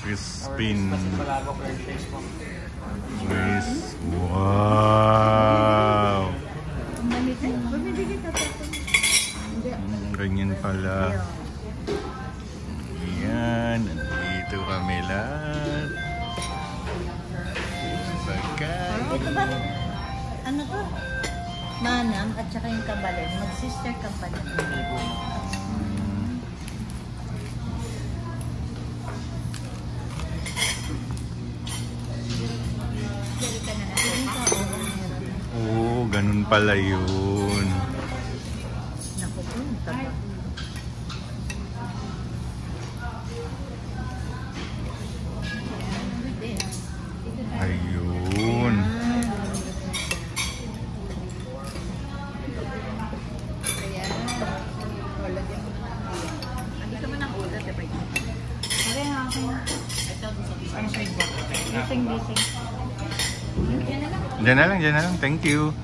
Crispin. Wow! Ganyan pala. Ayan, nandito kami lahat. Ito ba? Ano to? Manam at saka yung kabalin. Mag-sister company. Oo, ganun pala yun. Naku po, taba. Ayun. Diyan na lang, diyan na lang. Thank you.